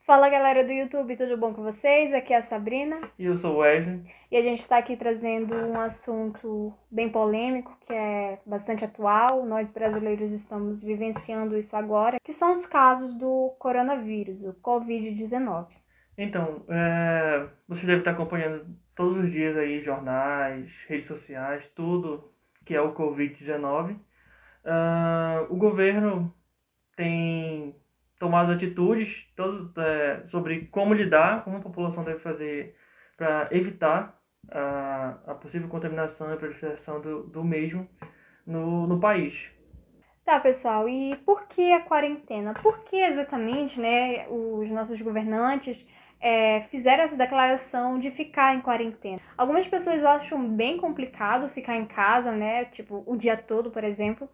Fala galera do YouTube, tudo bom com vocês? Aqui é a Sabrina E eu sou o Wesley. e a gente está aqui trazendo um assunto bem polêmico, que é bastante atual. Nós brasileiros estamos vivenciando isso agora, que são os casos do coronavírus, o Covid-19. Então, você deve estar acompanhando todos os dias aí jornais, redes sociais, tudo que é o Covid-19. O governo tem tomado atitudes sobre como lidar, como a população deve fazer para evitar a possível contaminação e proliferação do mesmo no país. Tá, pessoal, e por que a quarentena? Por que exatamente, né, os nossos governantes fizeram essa declaração de ficar em quarentena? Algumas pessoas acham bem complicado ficar em casa, né, tipo, o dia todo, por exemplo,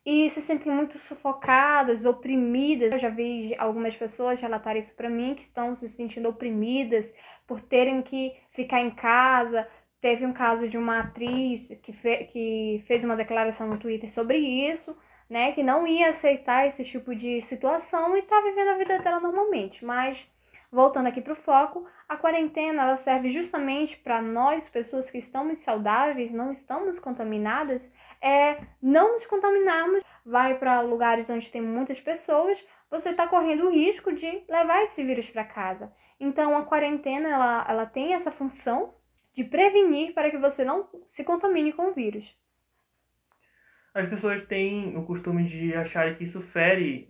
e se sentem muito sufocadas, oprimidas. Eu já vi algumas pessoas relatarem isso pra mim, que estão se sentindo oprimidas por terem que ficar em casa. Teve um caso de uma atriz que fez uma declaração no Twitter sobre isso, né, que não ia aceitar esse tipo de situação e tá vivendo a vida dela normalmente. Mas, voltando aqui pro foco, a quarentena ela serve justamente para nós, pessoas que estamos saudáveis, não estamos contaminadas, não nos contaminarmos. Vai para lugares onde tem muitas pessoas, você está correndo o risco de levar esse vírus para casa. Então, a quarentena ela tem essa função de prevenir para que você não se contamine com o vírus. As pessoas têm o costume de achar que isso fere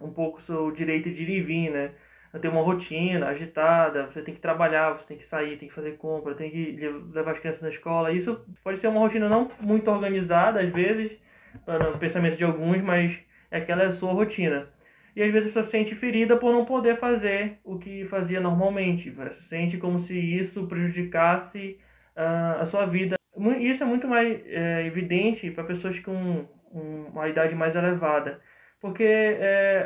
um pouco o seu direito de ir e vir, né? Ter uma rotina agitada, você tem que trabalhar, você tem que sair, tem que fazer compra, tem que levar as crianças na escola. Isso pode ser uma rotina não muito organizada, às vezes, para o pensamento de alguns, mas aquela é a sua rotina. E às vezes a pessoa se sente ferida por não poder fazer o que fazia normalmente. Se sente como se isso prejudicasse a sua vida. Isso é muito mais evidente para pessoas com uma idade mais elevada, porque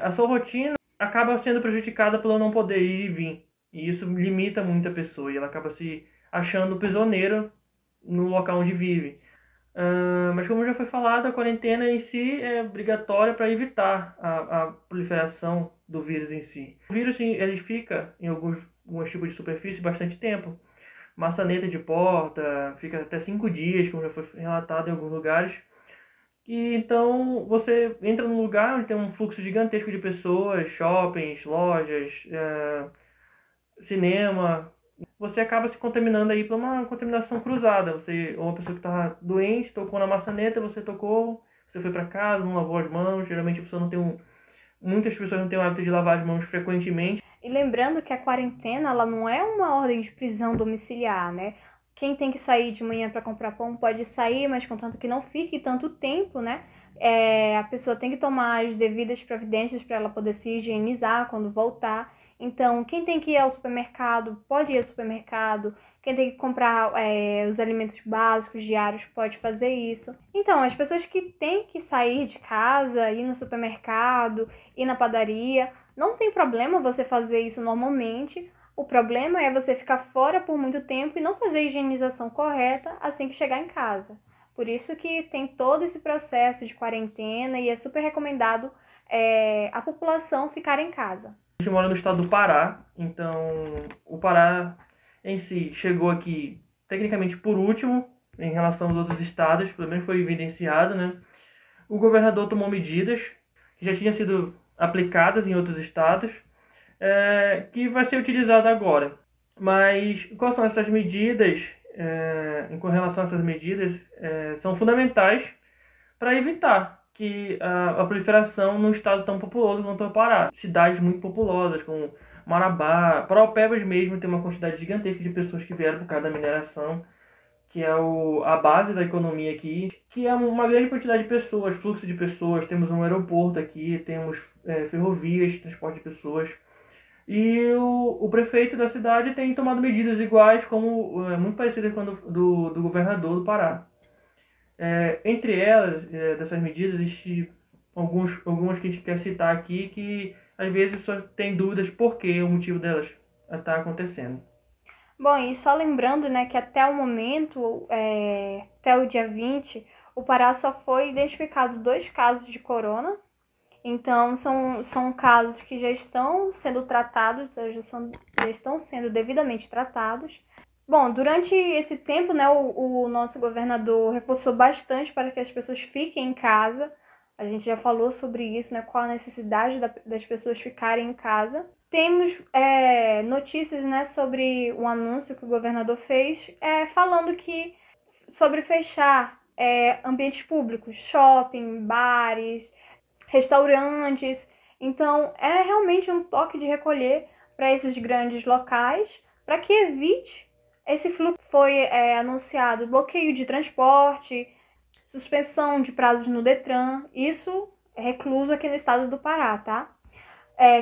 a sua rotina acaba sendo prejudicada pelo não poder ir e vir. E isso limita muito a pessoa e ela acaba se achando prisioneira no local onde vive. Mas como já foi falado, a quarentena em si é obrigatória para evitar a proliferação do vírus em si. O vírus ele fica em alguns tipos de superfície bastante tempo. Maçaneta de porta, fica até 5 dias, como já foi relatado em alguns lugares. E então você entra num lugar onde tem um fluxo gigantesco de pessoas, shoppings, lojas, cinema. Você acaba se contaminando aí por uma contaminação cruzada. Uma pessoa que estava doente, tocou na maçaneta, você tocou, você foi para casa, não lavou as mãos. Geralmente a pessoa não tem muitas pessoas não têm o hábito de lavar as mãos frequentemente. E lembrando que a quarentena, ela não é uma ordem de prisão domiciliar, né? Quem tem que sair de manhã para comprar pão pode sair, mas contanto que não fique tanto tempo, né? A pessoa tem que tomar as devidas providências para ela poder se higienizar quando voltar. Então, quem tem que ir ao supermercado pode ir ao supermercado. Quem tem que comprar os alimentos básicos diários pode fazer isso. Então, as pessoas que têm que sair de casa, ir no supermercado, ir na padaria, não tem problema você fazer isso normalmente. O problema é você ficar fora por muito tempo e não fazer a higienização correta assim que chegar em casa. Por isso que tem todo esse processo de quarentena e é super recomendado a população ficar em casa. A gente mora no estado do Pará, então o Pará em si chegou aqui tecnicamente por último em relação aos outros estados, pelo menos foi evidenciado, né? O governador tomou medidas que já tinham sido aplicadas em outros estados, que vai ser utilizada agora. Mas quais são essas medidas? Com relação a essas medidas, são fundamentais para evitar que a proliferação num estado tão populoso quanto o Pará. Cidades muito populosas, como Marabá, Paraupebas mesmo, tem uma quantidade gigantesca de pessoas que vieram por causa da mineração, que é a base da economia aqui, que é uma grande quantidade de pessoas, fluxo de pessoas. Temos um aeroporto aqui, temos ferrovias, transporte de pessoas. E o prefeito da cidade tem tomado medidas iguais, muito parecidas com a do governador do Pará. Entre elas, dessas medidas, existem algumas que a gente quer citar aqui, que às vezes a pessoa tem dúvidas por que o motivo delas está acontecendo. Bom, e só lembrando, né, que até o momento, até o dia 20, o Pará só foi identificado 2 casos de corona. Então, são casos que já estão sendo tratados, já estão sendo devidamente tratados. Bom, durante esse tempo, né, o nosso governador reforçou bastante para que as pessoas fiquem em casa. A gente já falou sobre isso, né, qual a necessidade das pessoas ficarem em casa. Temos notícias, né, sobre um anúncio que o governador fez, falando que sobre fechar ambientes públicos, shopping, bares, restaurantes. Então, é realmente um toque de recolher para esses grandes locais, para que evite esse fluxo. Foi anunciado bloqueio de transporte, suspensão de prazos no Detran, isso é recluso aqui no estado do Pará, tá?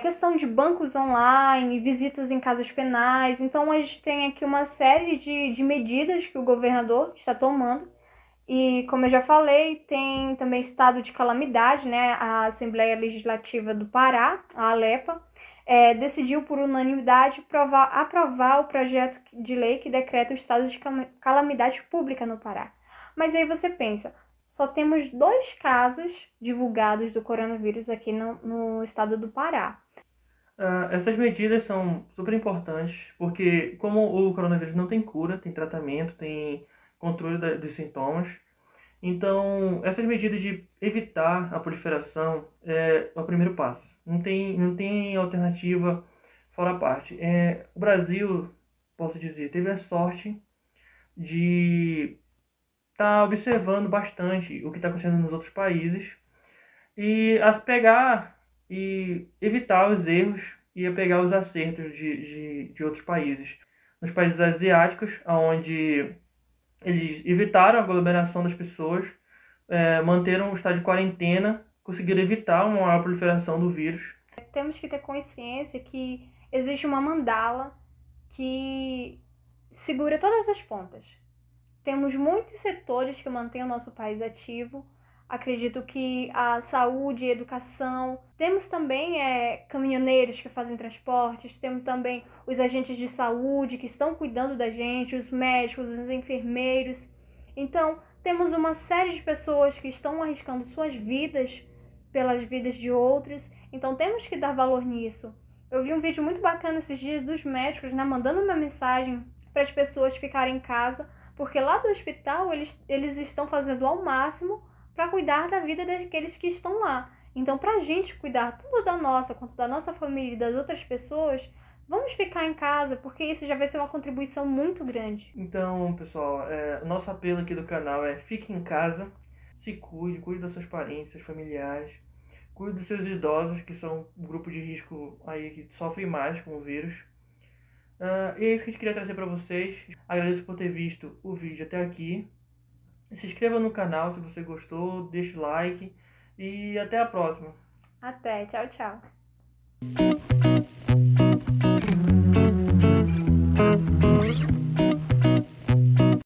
Questão de bancos online, visitas em casas penais. Então, a gente tem aqui uma série de medidas que o governador está tomando. E, como eu já falei, tem também estado de calamidade, né? A Assembleia Legislativa do Pará, a ALEPA, decidiu por unanimidade aprovar o projeto de lei que decreta o estado de calamidade pública no Pará. Mas aí você pensa, só temos 2 casos divulgados do coronavírus aqui no estado do Pará. Essas medidas são super importantes, porque como o coronavírus não tem cura, tem tratamento, tem controle dos sintomas, então essas medidas de evitar a proliferação é o primeiro passo. Não tem alternativa fora a parte. O Brasil, posso dizer, teve a sorte de estar observando bastante o que está acontecendo nos outros países e a se pegar e evitar os erros e a pegar os acertos de outros países. Nos países asiáticos, onde eles evitaram a aglomeração das pessoas, manteram o estado de quarentena, conseguiram evitar uma maior proliferação do vírus. Temos que ter consciência que existe uma mandala que segura todas as pontas. Temos muitos setores que mantêm o nosso país ativo. Acredito que a saúde, a educação. Temos também caminhoneiros que fazem transportes, temos também os agentes de saúde que estão cuidando da gente, os médicos, os enfermeiros. Então, temos uma série de pessoas que estão arriscando suas vidas pelas vidas de outros. Então, temos que dar valor nisso. Eu vi um vídeo muito bacana esses dias dos médicos, né, mandando uma mensagem para as pessoas ficarem em casa, porque lá do hospital eles estão fazendo ao máximo para cuidar da vida daqueles que estão lá. Então, para a gente cuidar tanto da nossa quanto da nossa família e das outras pessoas, vamos ficar em casa, porque isso já vai ser uma contribuição muito grande. Então, pessoal, o nosso apelo aqui do canal é: fique em casa, se cuide dos seus parentes, seus familiares, cuide dos seus idosos, que são um grupo de risco aí que sofre mais com o vírus. E é isso que a gente queria trazer para vocês. Agradeço por ter visto o vídeo até aqui. Se inscreva no canal se você gostou, deixe o like e até a próxima. Até, tchau, tchau.